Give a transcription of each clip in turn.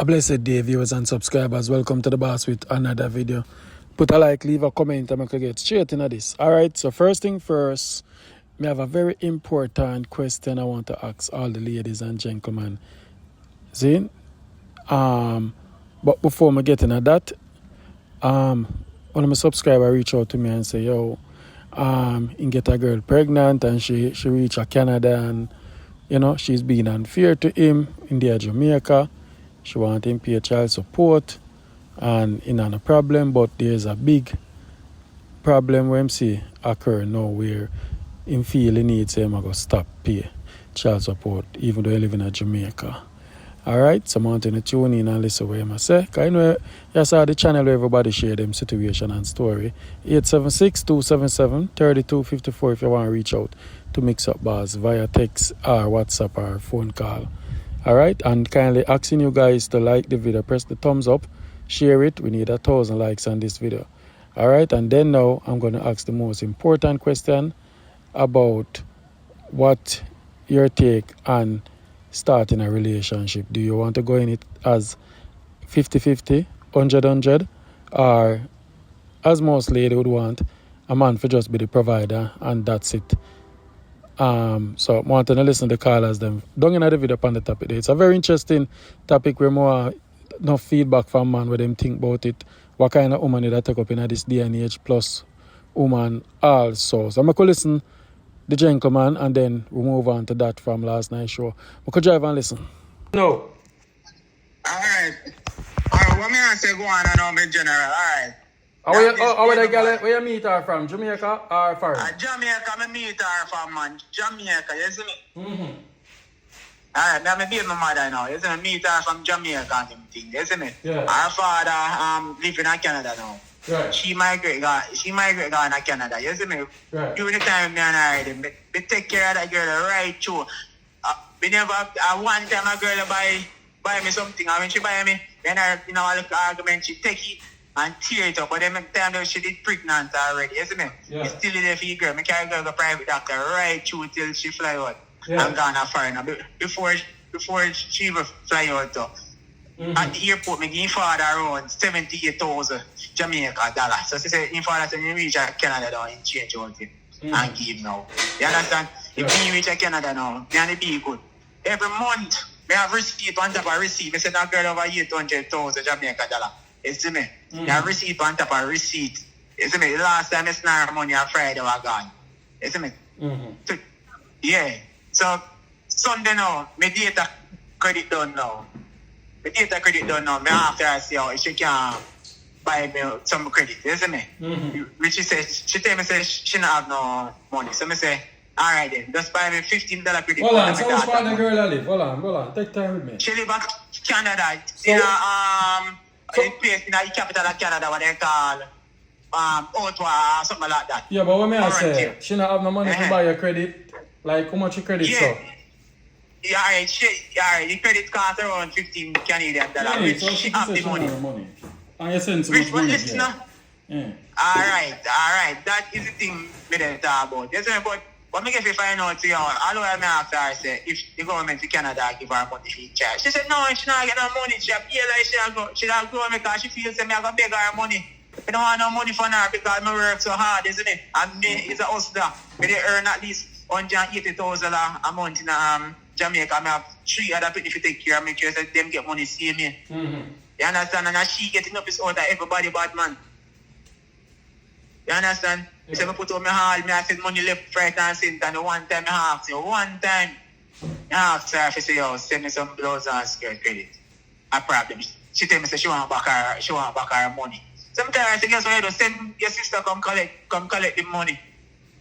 A blessed day, viewers and subscribers. Welcome to the boss with another video. Put a like, leave a comment, and I can get straight into this. Alright, so first thing first, I have a very important question I want to ask all the ladies and gentlemen. See? But before I get into that, one of my subscribers reach out to me and say, yo, he get a girl pregnant and she reach Canada and you know she's being unfair to him in there Jamaica. She want him pay child support and he not a problem, but there's a big problem where him see occur now where him feel he needs him to stop pay child support even though he live in Jamaica. Alright, so I want to tune in and listen what I say. Because you know, you saw the channel where everybody share them situation and story. 876-277-3254 if you want to reach out to MIXUP Bars via text or WhatsApp or phone call. Alright, and kindly asking you guys to like the video, press the thumbs up, share it. We need 1,000 likes on this video. Alright, and then now I'm going to ask the most important question about what your take on starting a relationship. Do you want to go in it as 50-50, 100-100, or as most ladies would want, a man for just be the provider and that's it? So I want to listen to the callers them. Don't get the video on the topic there. It's a very interesting topic where more no feedback from man where them think about it. What kind of woman that take up in this day and age plus woman also. So I'm going to listen the gentleman and then we move on to that from last night's show. We could drive and listen. No. Alright, what me I say go on and on in general, alright. Where you meet her from? Jamaica or foreign? Jamaica, me meet her from, man. Jamaica, you see me? Mm-hmm. Alright, me be my mother now, you see me? Meet her from Jamaica and them thing, you see me? Yeah. Her father live in Canada now. Right. She migrate go in Canada, you see me? Right. During the time me and her, me take care of that girl right through. Me never, one time a girl buy me something, and when she buy me, then her, you know, a little argument, she take it and tear it up. But then the time that she did pregnant already, you see me? Yeah. It's still there for your girl. Me carry girl to private doctor right through till she fly out. Yeah. And gone a foreign. Before she even fly out though. Mm-hmm. At the airport, me give him father around 78,000 Jamaica dollars. So she said, him father said, you reach Canada now, and change out him and give him now. You understand? Yeah. If you reach Canada now, me and be good. Every month, me have receipt on top of receipt. Me send a girl over 800,000 Jamaica dollars. You see me? Mm-hmm. Me have receipt on top of receipt. You see me? The last time I snare money on Friday was gone. You see me? Mm-hmm. So, yeah. So, Sunday now, my data credit done now. Me after I see how she can buy me some credit, you see me? Mm-hmm. Which she tell me say she don't have no money. So me say, alright then, just buy me $15 credit. Hold on, so which part the girl I live? Hold on, take time with me. She live in Canada. So, in a place in the capital of Canada what they call Ottawa or something like that. Yeah, but what may I say? Quarantine. She not have no money to buy your credit. Like how much your credit so? Yeah, alright, the credit cost around 15 Canadian dollars, which so she have the money. And you send so Which much one money. listen now? Yeah. Alright, that is the thing we didn't talk about. Yes, but what me get to find out to you, all I have to her say, if the government of Canada give her money for charge. She said, no, she not get no money. She pay like she not go because she feels that me I go beg her money. I don't want no money for her because I work so hard, isn't it? And me is a hustler. Me they earn at least $180,000 a month in Jamaica. I have 3 other people to take care of me because them get money see me. Mm-hmm. You understand? And she getting up is out of everybody bad man. You understand? Yeah. So I put on my hall, I send money left, right and center, and one time I have to if say, yo, send me some blouse and skirt credit. A problem. She tell me say she want back her money. Sometimes I say, guess what you do? Send your sister come collect the money.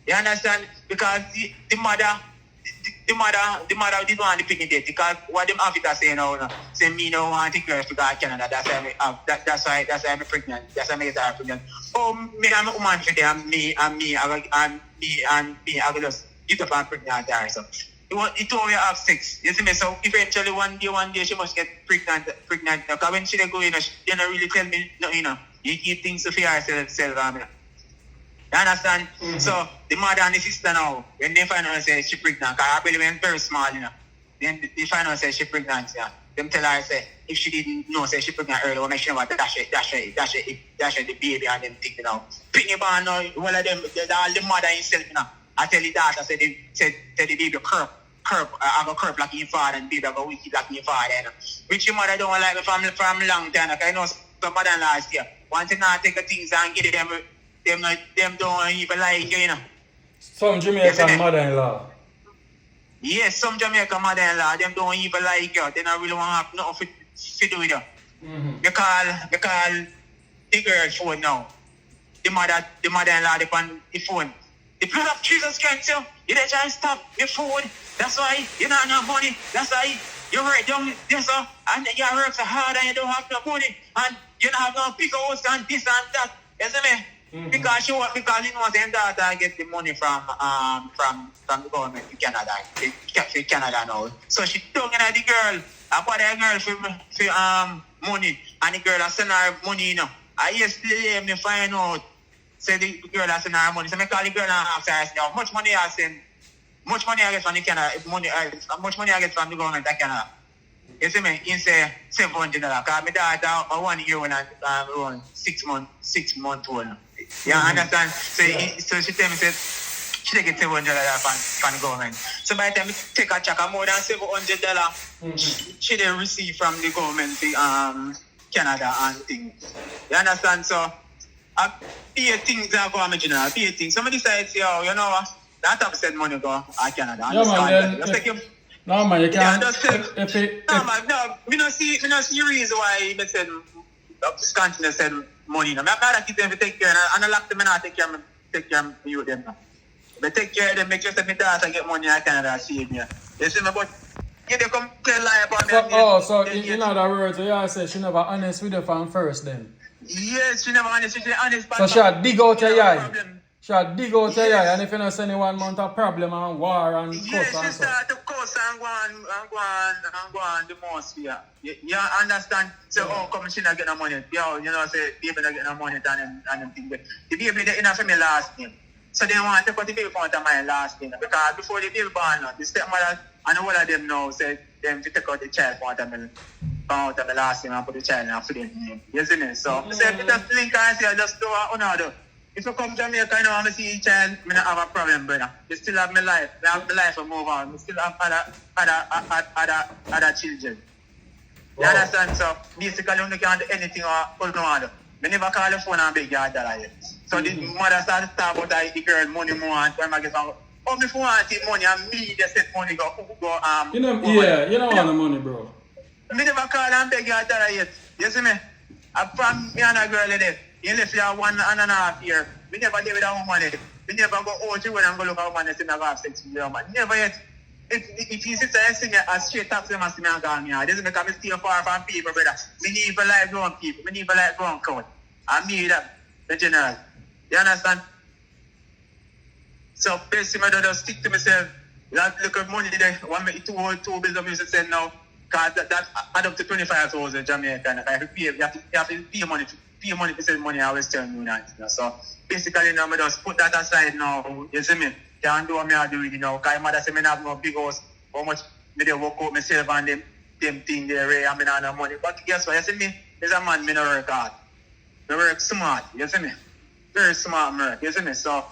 You understand? Because the mother didn't want the picking date because what them have it are saying now, say me no want to girl to go to Canada. That's why I'm pregnant. That's why I get her pregnant. Oh, me I'm a woman for them, me I go just get up and pregnant her. So he told me I have sex. You see me? So eventually one day she must get pregnant. Because when she go she don't really tell me no, you keep things to herself. You understand? Mm-hmm. So the mother and the sister now, when they find out say she pregnant, because I believe I'm very small, then they find out say she pregnant, them tell her say if she didn't know say she pregnant early, or make she never dash the baby and them thing, you know. Pitney born now, one of them, all the mother himself, you know. I tell the daughter, say the baby I go curb like your father, and baby I go wicked like your father, you know. Which your mother don't like me from long time, like I know some mother-in-law here. Want to not take the things and get them don't even like you, you know. Some Jamaican mother-in-law. Yes, some Jamaican mother-in-law, them don't even like you. They don't really want to have nothing to do with you. Mm-hmm. They call the girl phone now. The mother-in-law on the phone. The blood of Jesus can't you. You don't try to stop your phone. That's why you don't have money. That's why you work down this and you work so hard and you don't have no money. And you don't have no big house and this and that. You see me? Mm-hmm. Because you know them daughter get the money from the government in Canada. They Canada now. So she took in the girl. I bought a girl for money. And the girl I send her money, you know. I yesterday me find out. Say the girl I send her money. So I call the girl and ask her, how much money I send? Much money I get from the Canada, much money I get from the government of Canada. You see me? He say $700. Because my daughter 1 year when I'm around 6 months old. You understand? So she tell me say she take $700 from the government. So by the time I take a check of more than $700, she didn't receive from the government Canada and things. You understand? So I pay things that go on my general, pay things. Somebody said, yo, you know what? That type of said money go to Canada. Yeah, man, no, man, you can't. No, we don't see reason why they said this continent said money. I'm not keep them to take care, and I like them and take care of you them. But take care of them, make sure that my daughter get money in Canada, save me. You see me, but you they come tell lie about me. So in other words, you say she never honest with you from first then? Yes, she never honest. She honest. So she had dig out your eye. She had dig out your eye, and if you not send 1 month of problem and war and cuss and she start to cuss and go on the most here. You understand? So how come she not get no money? Yo, you know, say baby not get no money and them thing. The baby they enough for me last name. So they want to put the baby from my last name. Because before the baby born, the stepmother and all of them now say them to take out the child out of the last name and put the child in a flame name. You see me? So say if you just link and say just do what you do. If you come to Jamaica, you know, I see each child, I don't have a problem, brother. You still have my life. I have my life to move on. I still have other children. You understand? So basically, you can't do anything or no other. I never call the phone and beg your dollar yet. So the mother started to talk about the girl money more and when I get on. Oh, me want the money and me just set money go you don't want the money, bro. I never call and beg your dollar yet. You see me? I'm from me and a girl there. You left here 1.5 years. We never live without money. We never go out when I'm going to look at money and say I have sex with your man. Never yet. If you sit there and see me as straight talk to them and see me and call me out. This is because I stay far from people, brother. We need to like grown people. We need to like grown crowd. And me that, the general. You understand? So basically, I just stick to myself. That little money there, one two bills of music said now, because that add up to 25,000 Jamaican. You have to pay money to send money I always tell you that. You know? So basically now I just put that aside now. You see me? Can't do what I do, you know. Because my mother said I have no big house. How much me they work out myself and them thing there, and I don't have no money. But guess what? You see me? There's a man, I don't work hard. I work smart, you see me? Very smart work, you see me? So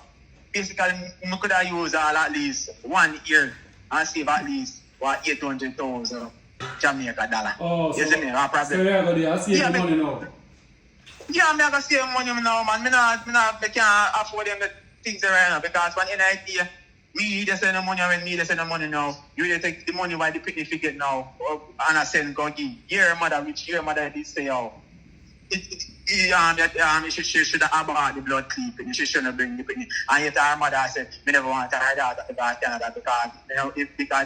basically I could have used at least 1 year and save at least 800,000 Jamaica dollar. Oh, you see me? No problem. So you're going to save money now? Yeah, I'm going to save money now, man. I can't afford them the things right now because when idea, me just send the money when me just send the money now. You just take the money while the picnic figure now and I send go give. Your mother did say out. She should have about the blood clipping. She shouldn't bring the picnic. And yet her mother said, me never want her daughter to go to Canada because, you know,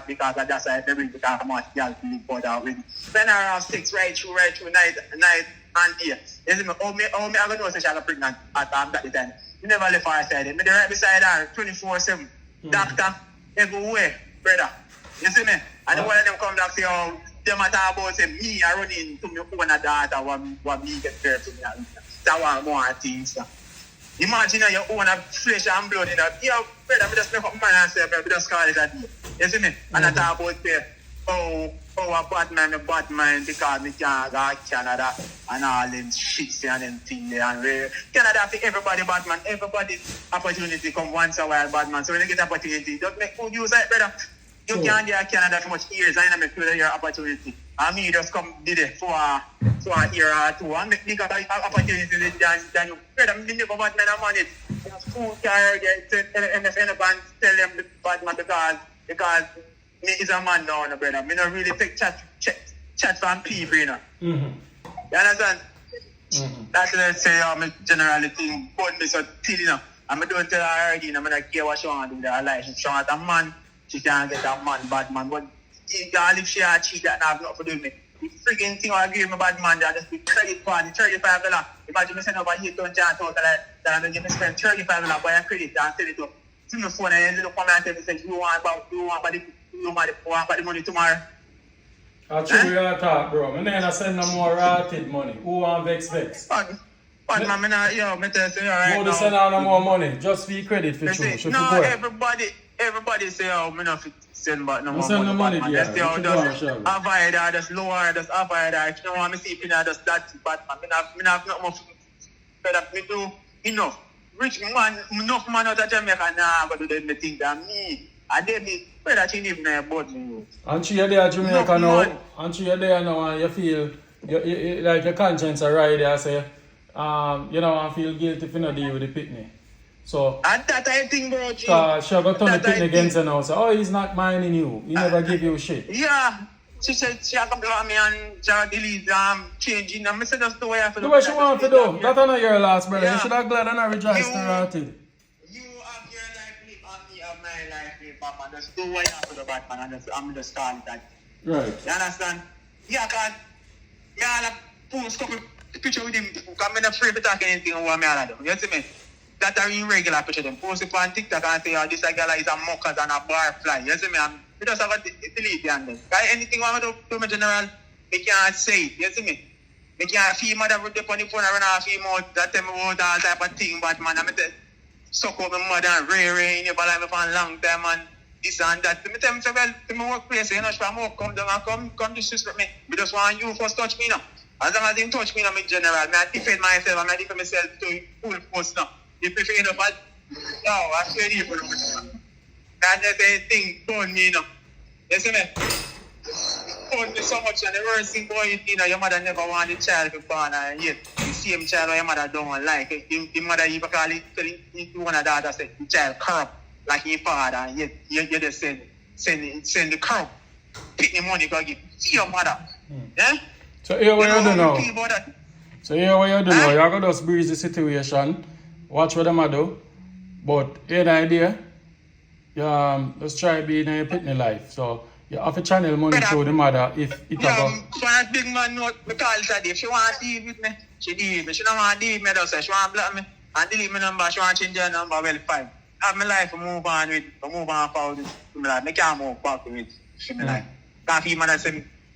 because of that side, they bring because of much girl to live for that with. Then around 6 right through night and day. You see me, how me I gonna know say she was pregnant at that time. You never left her side. Me right beside her 24/7. Doctor, everywhere, brother. You see me? And one of them come back say, oh, them talk about say me I run into my own daughter what me get girl to me. That one more things. Imagine your own flesh and blood in that. Yeah, brother, I just make up man and say, I just call it a day. You see me? And I talk about oh oh, a bad man, because me can't go to Canada and all them shits and them things there. And Canada for everybody, Batman. Everybody opportunity come once a while, Batman. So when you get opportunity, just make good use of it, brother. You can't get Canada for much years. I never feel your opportunity. And me just come did it for a year or two. And make bigger opportunity than you. Brother, me never Batman and money. Food car, MFN and tell them the Batman because me is a man now, no, brother. Me not really take chat from people, you know. Mm-hmm. You understand? Mm-hmm. That's what I say, me generally think, but me so till, you know. And I don't tell her already, you know, I don't care what she want to do with her life. If she want a man, she can't get a man, bad man. But if she a cheat, that have nothing to do with me. The freaking thing I give me bad man, that just be credit for the $35. Imagine me send over here to a chance out that I'm going to spend $35 for your credit and send it to my phone and little comment and say, you want the money tomorrow. That's true, you talk, bro. I never send no more rotted money. Who want vex? But man, me tell you right now. Send out no more money, just for credit for you. No, everybody say, oh, me not send back no more send money. No money, just avoid that, just lower, just avoid that. If you don't want me to see it, just that Batman. Me have not much better. Me do enough. Rich man, enough man out of Jamaica now, but they think that me. And then me, better she live now about me. And she there at Jamaica now, and she there now, and you feel, you like your conscience are right there, say, you know, I feel guilty if you not deal with the pitney. So, and that I think, bro, she got turn the pitney against her now, so, oh, he's not minding you, he never give you shit. Yeah. She said she come to me and she delete changing and I said just the way I feel. Do what she want to do. That's not your last, brother. Yeah. You should have glad and I rejoice to rotted. You have your life live and me have my life live, Batman. Just do what you feel, Batman, and I'm just calling that. Right. You understand? Yeah, because I post a couple picture with him because I'm not afraid to talk anything over me all do. You see me? That are in regular picture them. Post it on TikTok and say, oh, this girl is a muckers and a barfly. You see me? We just have to delete the hand. Anything I want to do, my general, they can't say it. You see me? They can't feel mother with the on the phone and run off him out. That tell me about all type of thing, but man, I'm going to suck up my mother and ray in your body for a long time and this and that. I tell me, well, to my workplace, you know, if I'm come down and come disrespect me. We just want you first touch me now. As long as you touch me now, my general, I defend myself and I defend myself to full force now. If you know, but no, I swear to you, and the thing told me, you know. You see me? Told me so much, and the worst thing about it, you know, your mother never want the child to be born, and yet the same child your mother don't like. The mother even call it, one of the others said, the child corrupt, like your father, and yet you just send the corrupt, pick the money, go give to your mother. Yeah? So here what you do now? So here what you do now? You're going to just breeze the situation, watch what them do, but you have an idea? Just try being in your pitney life. So you have to channel money to the mother if it ever. For a big man note, because if she want to deal with me, she deal with me. She don't want to deal with me, though, so she want to block me and delete my number. She want to change her number, well, fine. Have my life to move on with, to move on forward with my life. I can't move back with my life. Can't feel man say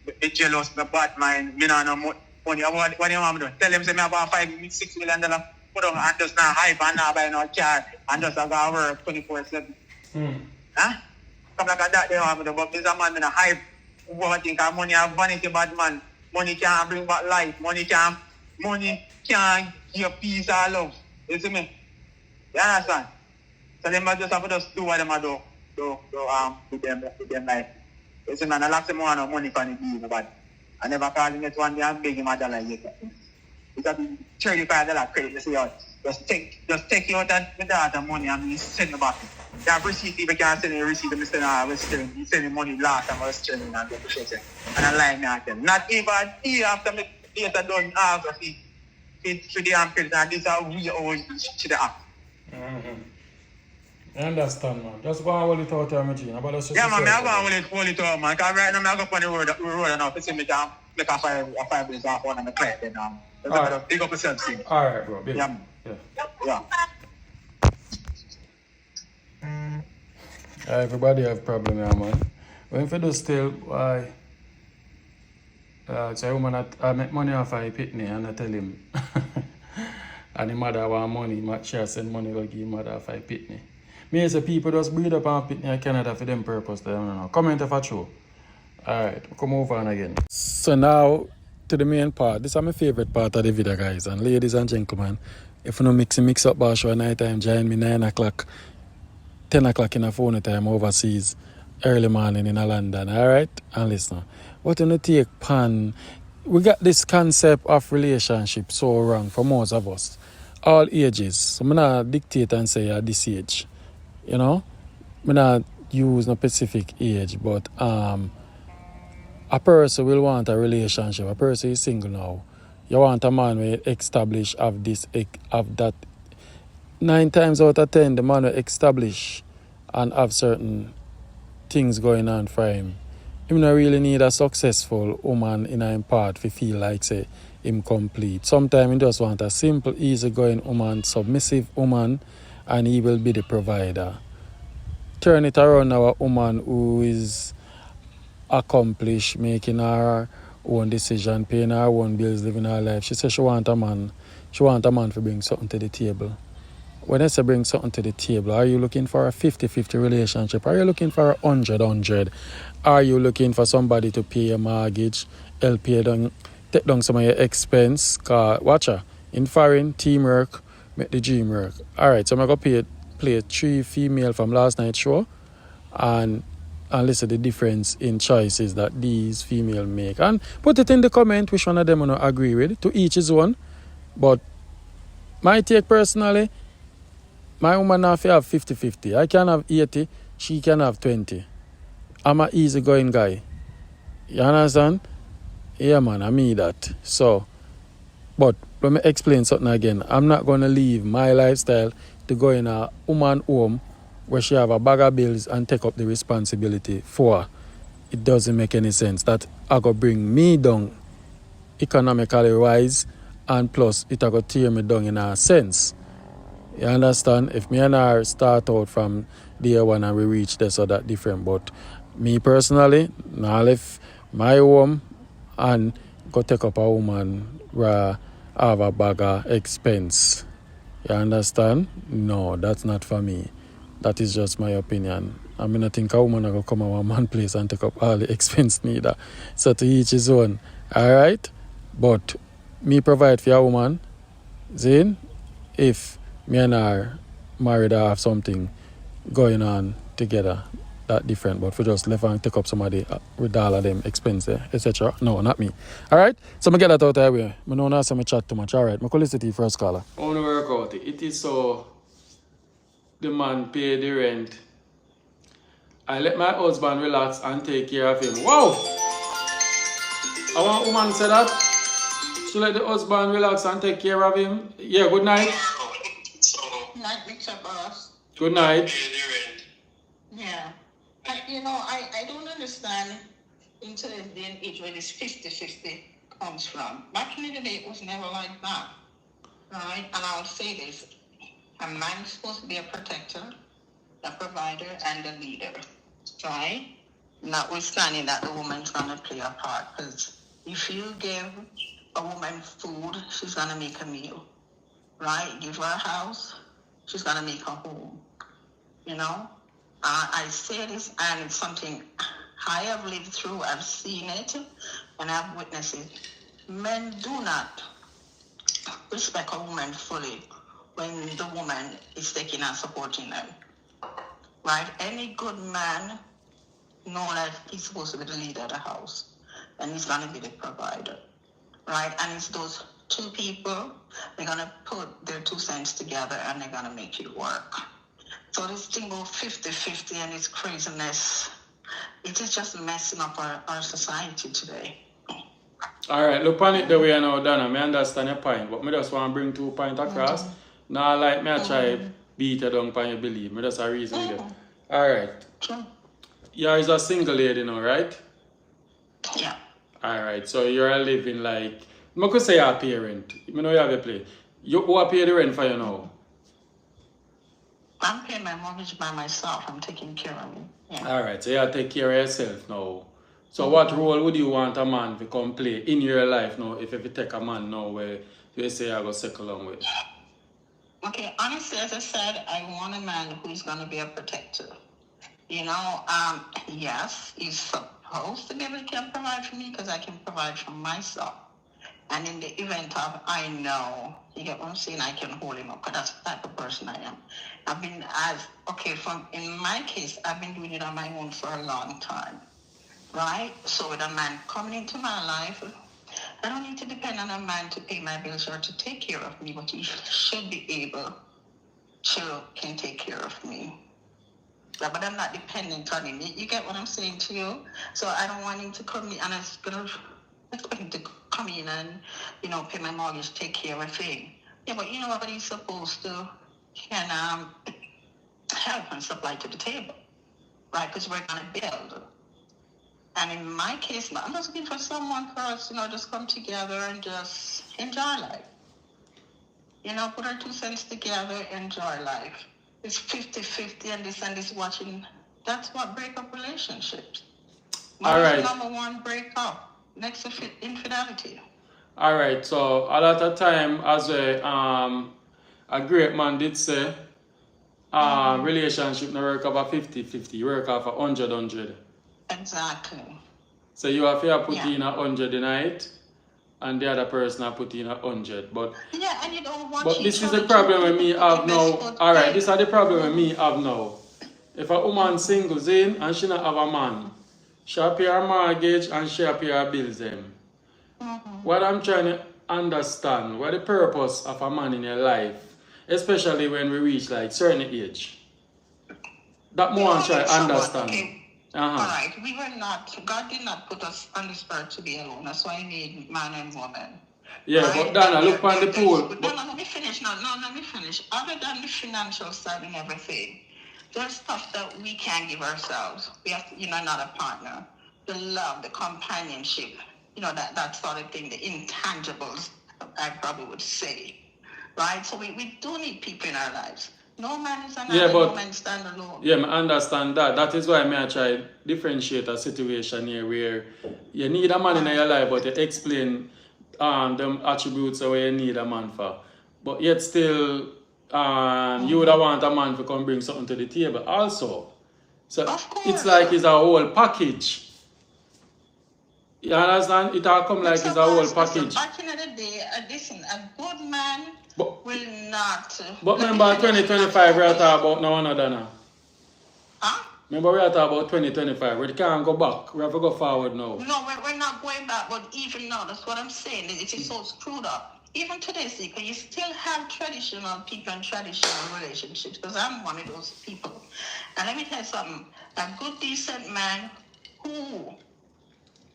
me jealous, me bad mind, me not no money. What do you want me to do? Tell them say me have $5-6 million, put on and just not hype and not buy no car and just go to work 24/7. Huh? Come like that, they have to, but this a man in a hype. What think of money have vanity, bad man. Money can't bring back life. Money can't give peace or love. You see me? You understand? So they just have to just do what they do with them life. You see, man, I lost them on money for the deal, but I never called him it one day and beg him $1 yet. It's a $35 credit, you see how just take you out and the daughter money and send it back. You have receipt, if you can't send a receipt, you send the money last time I was stealing and get the shit. And I lie me at them. Not even a day after me later done half of it for the credit, and this is how we owe to the app. I understand, man. Just go and hold it out, Gene. Yeah, man, I'm going to hold it out, man. Because right now, I'm going to go on the road and if you see me down, make a 5 days off on the client, then right. Big up yourself, thing. All right, bro. Big. Yeah. Everybody have problem here, man. When you do still, why? So a woman I make money off of pitney and I tell him. And the mother want money, she send money to give mother off of pitney. Me say people just breed up on pitney in Canada for them purpose. They don't know. Comment if I true. Alright, we can move on again. So now to the main part. This is my favorite part of the video, guys. And ladies and gentlemen, if you know mix up bar show night time, join me 9 o'clock, 10 o'clock in the phone time overseas, early morning in London. Alright? And listen. What in the take pan? We got this concept of relationship so wrong for most of us. All ages. So I'm not dictate and say at this age. You know? I'm not use no specific age, but a person will want a relationship. A person is single now. You want a man will establish of this, of that. 9 times out of 10, the man will establish and have certain things going on for him. He don't really need a successful woman in him part to feel like say him complete. Sometimes he just want a simple, easygoing woman, submissive woman, and he will be the provider. Turn it around now, a woman who is accomplished, making her own decision, paying her own bills, living her life. She says she want a man to bring something to the table. When I say bring something to the table, are you looking for a 50-50 relationship? Are you looking for a 100-100? Are you looking for somebody to pay your mortgage, help you down, take down some of your expense? Cause watch her, in foreign, teamwork, make the dream work. Alright, so I'm going to play 3 female from last night's show and listen to the difference in choices that these female make. And put it in the comment which one of them you agree with. To each his own. But my take personally, my woman have to have 50-50. I can have 80, she can have 20. I'm an easygoing guy. You understand? Yeah, man, I mean that. So, but let me explain something again. I'm not going to leave my lifestyle to go in a woman home where she have a bag of bills and take up the responsibility for her. It doesn't make any sense. That I go bring me down economically wise, and plus it I go tear me down in a sense. You understand? If me and her start out from day one and we reach this or that different. But me personally, now left my home and go take up a woman where I have a bag of expense. You understand? No, that's not for me. That is just my opinion. I mean, I think a woman will come to a man place and take up all the expense neither. So to each his own. Alright? But me provide for a woman, Zane, if me and her married or have something going on together, that different. But for just left and take up somebody with all of them expenses, etc. No, not me. Alright? So I get that out of the way. I don't want to chat too much. Alright, I call listen to you first caller. I want to work out it. It is so the man pay the rent. I let my husband relax and take care of him. Wow! I want a woman say that. She let the husband relax and take care of him. Yeah, good night. Night, MIXUP boss. Good night. Yeah. I don't understand in today's day and age where this 50-50 comes from. Back in the day, it was never like that. Right? And I'll say this. A man is supposed to be a protector, a provider, and a leader. Right? Notwithstanding that the woman's going to play a part. Because if you give a woman food, she's going to make a meal. Right? Give her a house, she's going to make a home. You know? I say this, and it's something I have lived through. I've seen it, and I've witnessed it. Men do not respect a woman fully when the woman is taking and supporting them. Right? Any good man knows that he's supposed to be the leader of the house, and he's going to be the provider. Right? And it's those two people, they're going to put their 2 cents together, and they're going to make it work. So this thing about 50-50 and this craziness, it is just messing up our society today. Alright, look on it the way I know, Donna. I understand your point, but I just want to bring 2 points across. Now, like me, I try beat you down for your belief. I just a reason with you. Alright. You're a single lady now, right? Yeah. Alright, so you're living like, I could say you're a parent. I know you have a play. Who are paying the rent for you now? I'm paying my mortgage by myself. I'm taking care of me. Yeah. Alright, so you take care of yourself now. So what role would you want a man to come play in your life now if you take a man now where you say I go settle along with? Okay, honestly, as I said, I want a man who's going to be a protector. You know, yes, he's supposed to be able to provide for me because I can provide for myself. And in the event of I know, you get what I'm saying, I can hold him up because that's the type of person I am. I've been in my case, I've been doing it on my own for a long time, right? So with a man coming into my life, I don't need to depend on a man to pay my bills or to take care of me, but he should be able to can take care of me. But I'm not dependent on him. You get what I'm saying to you? So I don't want him to come in and expect him to come in and, pay my mortgage, take care of everything. Yeah, but you know what he's supposed to can help and supply to the table, right? Because we're going to build. And in my case, I'm just looking for someone for us, just come together and just enjoy life. Put our 2 cents together, enjoy life. It's 50-50 and this watching. That's what break up relationships. All right. Number one break up. Next to infidelity. All right. So a lot of time, as a great man did say, relationship no work over 50-50. You work off 100-100. Exactly. So you have to put in 100 in it, and the other person have put in 100. But yeah, and you don't want. But this is the problem with me have now. All right, this is the problem with me have now. If a woman singles in and she not have a man, she pay her mortgage and she pay her bills them. What I'm trying to understand, what the purpose of a man in your life, especially when we reach like certain age. That more I'm trying to understand. Okay. All right, God did not put us on this earth to be alone. That's why He made man and woman. Yeah, right? But Dana, look on the pool. No, let me finish. No, let me finish. Other than the financial side and everything, there's stuff that we can't give ourselves. We have to, not a partner. The love, the companionship, that sort of thing, the intangibles, I probably would say. Right? So we do need people in our lives. No man is another, no man stand alone. Yeah, I understand that. That is why I try to differentiate a situation here where you need a man in your life, but you explain them attributes where you need a man for. But yet still, you would want a man to come bring something to the table also. So it's like it's a whole package. You understand? It all come like it's a whole package. Back in the day, listen, a good man will not. But remember 2025 we are talking about now another now. Huh? Remember we are talking about 2025. We can't go back. We have to go forward now. No, we're not going back, but even now, that's what I'm saying. It is so screwed up. Even today, Sika, you still have traditional people and traditional relationships, because I'm one of those people. And let me tell you something. A good, decent man who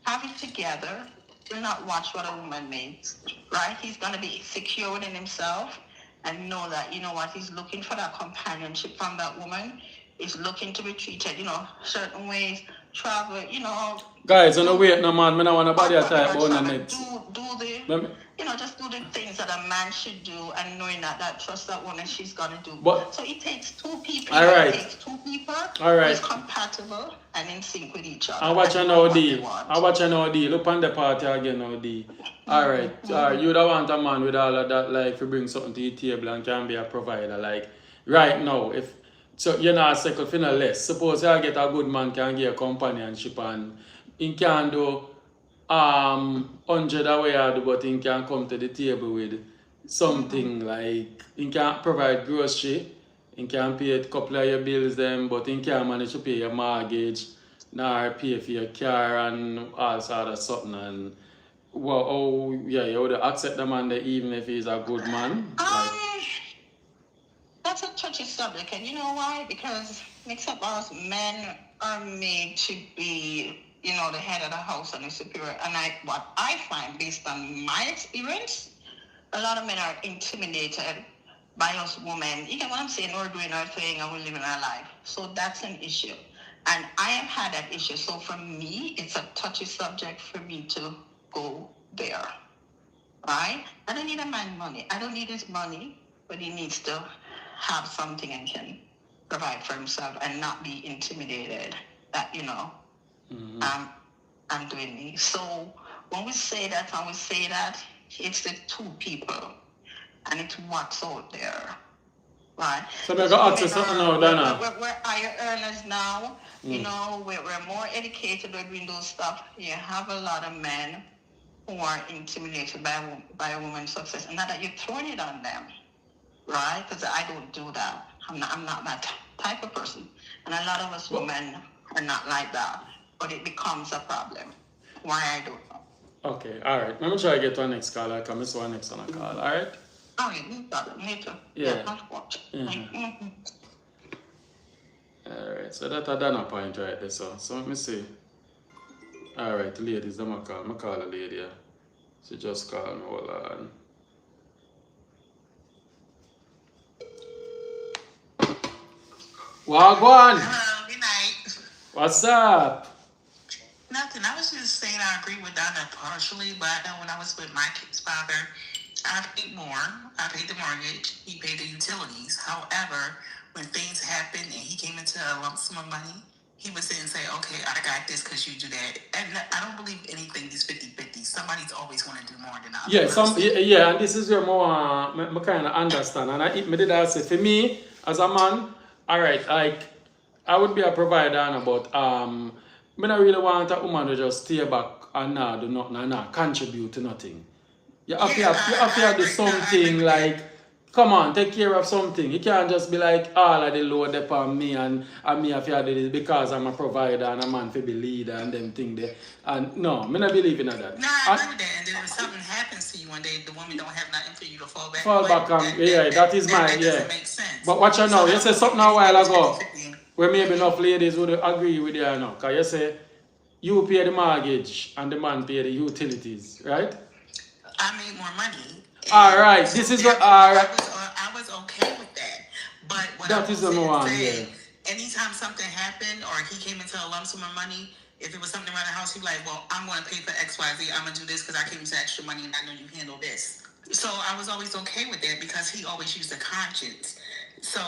have it together will not watch what a woman makes, right? He's going to be secure within himself and know that, he's looking for that companionship from that woman. He's looking to be treated, certain ways, travel, Guys, on the way, no man, I don't want nobody to type on the net. Just do the things that a man should do and knowing that trust that woman she's going to do. So it takes two people. All right. It takes two people who's compatible and in sync with each other. I watch you now, D. Look on the party again now, D. All right. You don't want a man with all of that, like, to bring something to the table and can be a provider. Like, right now, so you're not second for less. Suppose I get a good man can get a companionship and he can do 100 away, but he can come to the table with something like he can provide grocery, he can pay a couple of your bills them, but he can't manage to pay your mortgage, nor pay for your car and all sort of something. And you would accept the man even if he's a good man. That's a touchy subject, and you know why? Because MIXUP us men are made to be, the head of the house and the superior. And what I find, based on my experience, a lot of men are intimidated by us women. You get what I'm saying? We're doing our thing and we're living our life. So that's an issue. And I have had that issue. So for me, it's a touchy subject for me to go there. Right? I don't need a man money. I don't need his money, but he needs to have something and can provide for himself and not be intimidated that, I'm doing me. So when we say that, it's the two people and it's what's out there. Right. So I got access something now, Dana. We're higher earners now. You know, we're more educated. We're doing those stuff. You have a lot of men who are intimidated by a woman's success, and not that you're throwing it on them, right? Because I don't do that. I'm not that type of person, and a lot of us women are not like that. But it becomes a problem. Why, I don't know. Okay, all right. Let me try to get to our next call. I'll come to our next one call. All right. Oh, yeah, no problem. Me too. Yeah. Of course. Mm-hmm. All right. So that's a Dana point right there. So let me see. All right, ladies, I'm gonna call a lady. Yeah. She just called me. Hold on. Wagwan. Hello, good night. What's up? Nothing. I was just saying I agree with Donna partially, but I know when I was with my kid's father, I paid more. I paid the mortgage. He paid the utilities. However, when things happened and he came into a lump sum of money, he would sit and say, okay, I got this because you do that. And I don't believe anything is 50-50. Somebody's always going to do more than others. Yeah, and this is where I kind of understand. And I did that say, for me, as a man, all right, like, I would be a provider, but I don't really want a woman to just stay back and not do nothing and not contribute to nothing. You have to do something like, come on, take care of something. You can't just be like, all of the load upon me and me have to do this because I'm a provider and a man to be leader and them thing there. And no, I don't believe in that. No, I agree with that. And then if something happens to you one day, the woman don't have nothing for you to fall back on. That doesn't make sense. But watch out now, you said something a while ago where maybe enough ladies would agree with you now. Because you say you pay the mortgage and the man pay the utilities, right? I made more money. All right, this is what. All right. I was okay with that, but what that I is the one. Yeah. Anytime something happened or he came into a lump sum of money, if it was something around the house, he'd be like, "Well, I'm going to pay for X, Y, Z. I'm going to do this because I came into extra money and I know you handle this." So I was always okay with that because he always used a conscience. So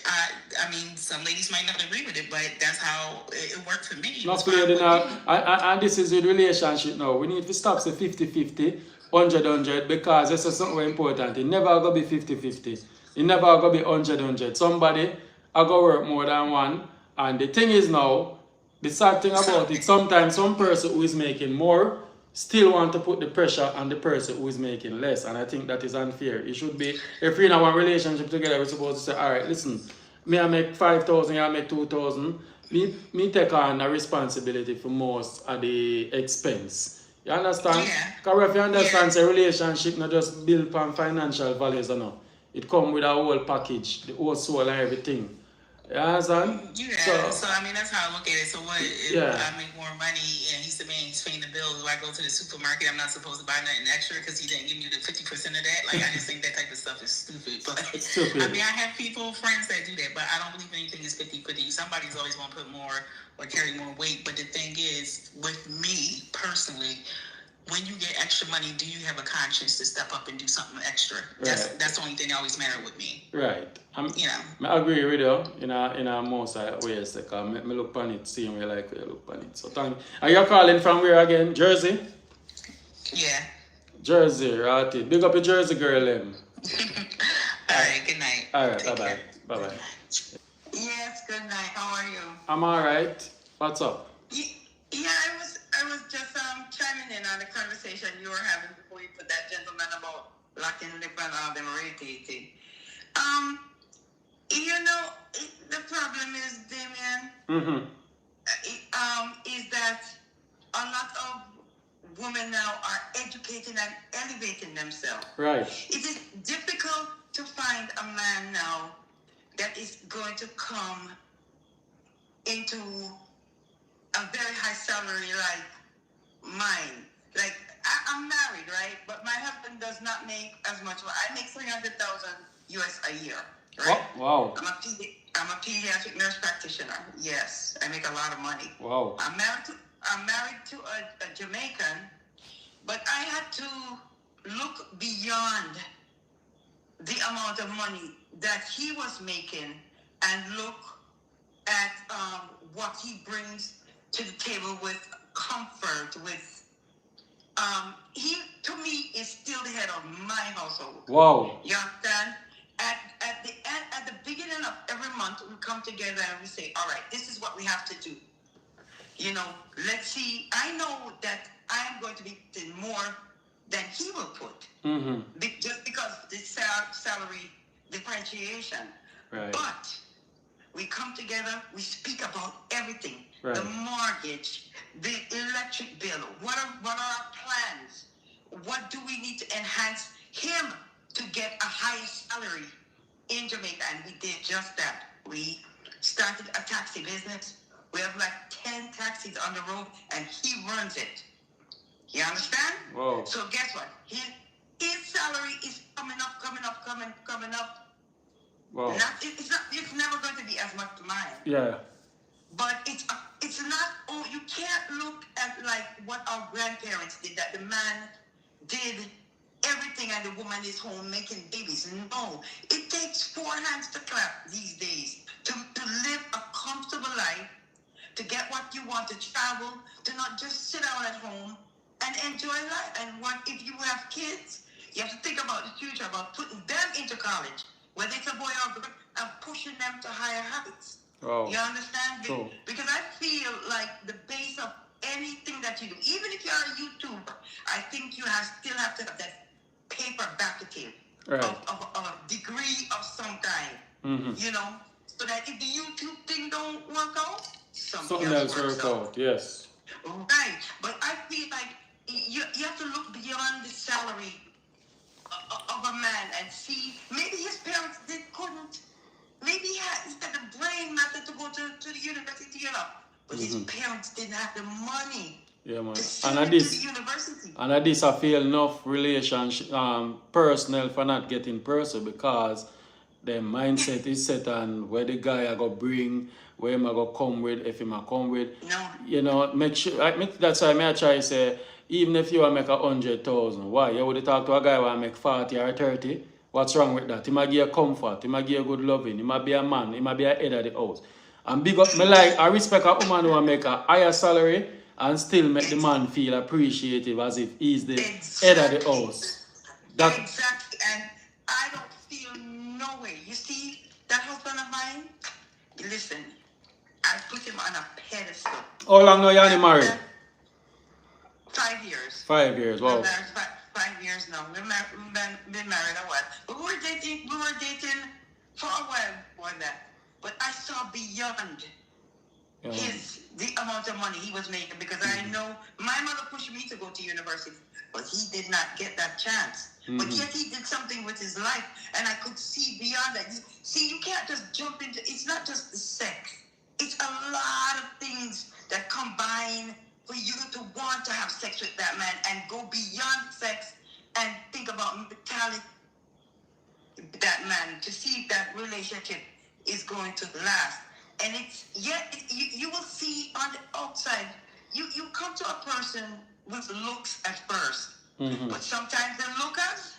I mean, some ladies might not agree with it, but that's how it worked for me. Not clear enough. And this is a relationship now. We need to stop the 50-50, 100-100, because this is something important. It never going to be 50-50. It never going to be 100-100. Somebody are going to work more than one. And the thing is now, the sad thing about it, sometimes some person who is making more still want to put the pressure on the person who is making less, and I think that is unfair. It should be, if we're in a one relationship together, we're supposed to say, all right, listen, me I make 5,000, you I make 2,000. Me take on a responsibility for most of the expense. You understand? Yeah. Because if you understand, a relationship not just built on financial values, or no. It comes with a whole package, the whole soul and everything. You understand? Yeah, so I mean, that's how I look at it. So what if I make more money and he's the man, he's paying the bills, do I go to the supermarket, I'm not supposed to buy nothing extra because he didn't give me the 50% of that? Like, I just think that type of stuff is stupid. But I mean, I have friends that do that, but I don't believe anything is 50-50. Somebody's always going to put more or carry more weight. But the thing is, with me personally, when you get extra money, do you have a conscience to step up and do something extra? That's the only thing that always matters with me. Right. I agree with you in most ways. Because I look on it same way like you look on it. So thank you. Are you calling from where again? Jersey? Yeah. Jersey, right. Big up your Jersey girl. All right, good night. All right, bye-bye. Bye-bye. Yes, good night. How are you? I'm all right. What's up? Yeah, I was just chiming in on the conversation you were having before you put that gentleman about locking lip and all them irritating. You know, the problem is, Damien, is that a lot of women now are educating and elevating themselves. Right. It is difficult to find a man now that is going to come into a very high salary like mine. Like, I'm married, right? But my husband does not make as much. I make $300,000 US a year, right? Wow. I'm a pediatric nurse practitioner. Yes, I make a lot of money. Wow. I'm married to a Jamaican, but I had to look beyond the amount of money that he was making and look at what he brings to the table with comfort, with he to me is still the head of my household. Wow. You understand? At come together and we say, all right, this is what we have to do. You know, let's see. I know that I am going to be getting more than he will put, just because of the salary differentiation. Right. But we come together, we speak about everything. Right. The mortgage, the electric bill, what are our plans? What do we need to enhance him to get a higher salary in Jamaica? And we did just that. We started a taxi business. We have like 10 taxis on the road, and he runs it. You understand? Whoa. So guess what? His salary is coming up. Wow. It's never going to be as much as mine. Yeah. But it's not. Oh, you can't look at like what our grandparents did. That the man did everything and the woman is home making babies. No, it takes 4 hands to clap these days to live a comfortable life, to get what you want, to travel, to not just sit down at home and enjoy life. And what if you have kids? You have to think about the future, about putting them into college, whether it's a boy or girl, and pushing them to higher heights. Oh, You understand? true. Because I feel like the base of anything that you do, even if you're a YouTuber, I think you still have to have that paper backing Right. of a degree of some kind. You know, so that if the YouTube thing don't work out, something else works out. Yes. Right, but I feel like you have to look beyond the salary of a man and see, maybe his parents couldn't, maybe he had the brain matter to go to the university, you know, but his parents didn't have the money Yeah, man. to send And him to the university. at this I feel enough relationship personal for not getting personal, because the mindset is set on where the guy I go bring, where am I go come with, if him I come with. No. You know, make sure that's why I try to say, even if you want to make 100,000, why? You would talk to a guy who want to make 40 or 30. What's wrong with that? He might give you comfort, he might give you good loving, he might be a man, he might be a head of the house. And big up, I respect a woman who make a higher salary and still make the man feel appreciative as if he's the head of the house. Exactly, and I don't feel no way. You see, that husband of mine, listen, I put him on a pedestal. How long now you married? 5 years. 5 years, wow. We're married 5 years now. We've been married a while. But we were dating for a while before that. But I saw beyond the amount of money he was making, because I know my mother pushed me to go to university, but he did not get that chance. But yet he did something with his life, and I could see beyond that. See, you can't just jump into, it's not just the sex. It's a lot of things that combine for you to want to have sex with that man and go beyond sex and think about mentality that man, to see if that relationship is going to last. And you will see on the outside, you come to a person with looks at first, but sometimes the lookers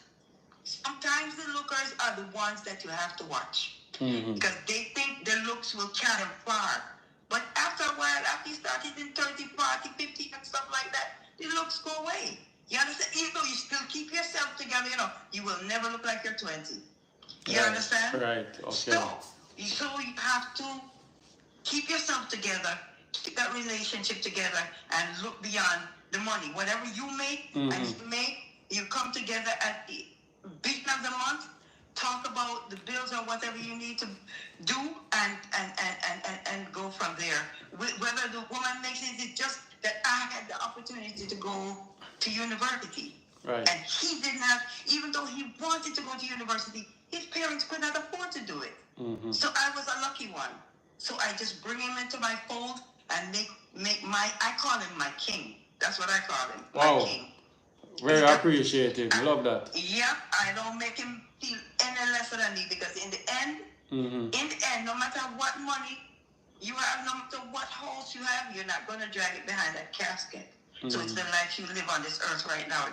are the ones that you have to watch, because they think their looks will carry them far. But after a while, after you start hitting 30, 40, 50 and stuff like that, the looks go away. You understand? Even though you still keep yourself together, you know, you will never look like you're 20. You understand? Right, okay. So you have to keep yourself together, keep that relationship together, and look beyond the money. Whatever you make you come together at the beginning of the month, talk about the bills or whatever you need to do, and go from there. Whether the woman makes it just that I had the opportunity to go to university. Right. And he didn't have, even though he wanted to go to university, his parents could not afford to do it. So I was a lucky one. So I just bring him into my fold and make I call him my king. That's what I call him. Wow. My king. Very appreciative. Love that. Yeah, I don't make him feel any lesser than me, because in the end, no matter what money you have, no matter what house you have, you're not going to drag it behind that casket. So it's the life you live on this earth right now.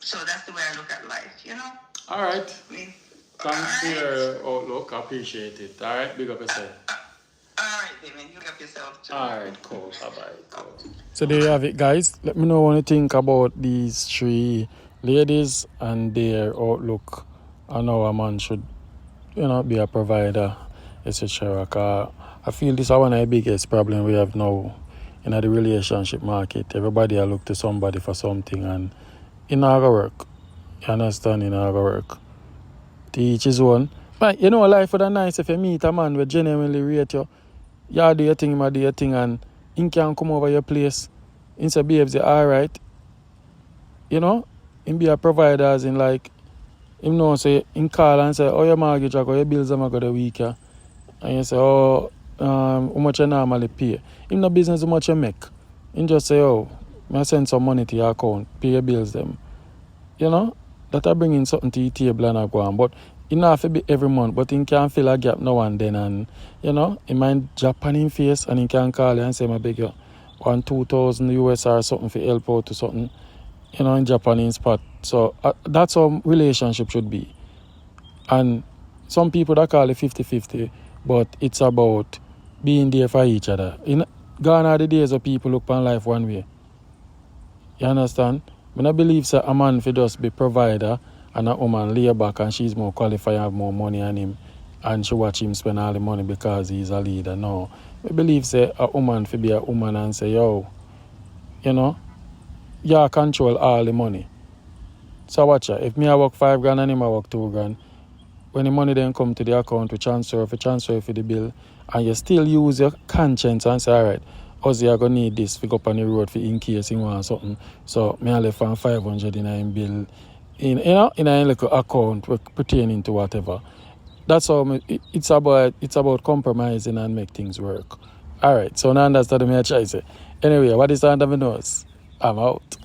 So that's the way I look at life, you know? All right. Thanks for right. your outlook. I appreciate it. All right. Big up yourself. All right, Damon. You look up yourself, too. All right. Cool. Bye-bye. Cool. So there you have it, guys. Let me know what you think about these 3 ladies and their outlook on how a man should, be a provider etc. Cause I feel this is one of the biggest problem we have now in the relationship market. Everybody look to somebody for something and it not gonna work. You understand? It not gonna work. To each his own. But you know, life would be nice if you meet a man who genuinely rate you. You do your thing, him do your thing, and he can come over your place. Instead behaves alright. You know? Him be a provider as in like him know say him call and say, oh your mortgage or your bills are go the week. Yeah? And you say, oh how much you normally pay. Him no business how much you make. Him just say, oh, I send some money to your account, pay your bills them. You know? That I bring in something to your table and I go on. But it not have to be every month, but he can fill a gap now and then, and you know, he might drop on him face and he can call you and say, I beg you, 2,000 US or something for help out to something, you know, in Japanese spot. So that's how relationship should be. And some people that call it 50-50, but it's about being there for each other. Gone are the days of people look upon life one way. You understand? I believe that a man should just be provider and a woman lay back and she's more qualified and have more money on him and she watch him spend all the money because he's a leader. No. I believe that a woman should be a woman and say, yo, you know, you control all the money. So watch it. If me I work $5,000 and him I work $2,000, when the money then come to the account to transfer for the bill, and you still use your conscience and say, all right, Ozzy I gonna need this to go up on the road for in case he want something. So me I left on 500 in a bill in a little account pertaining to whatever. That's how it's about compromising and make things work. All right, so now that's the me I try to say. Anyway, what is the end of the nose? I'm out.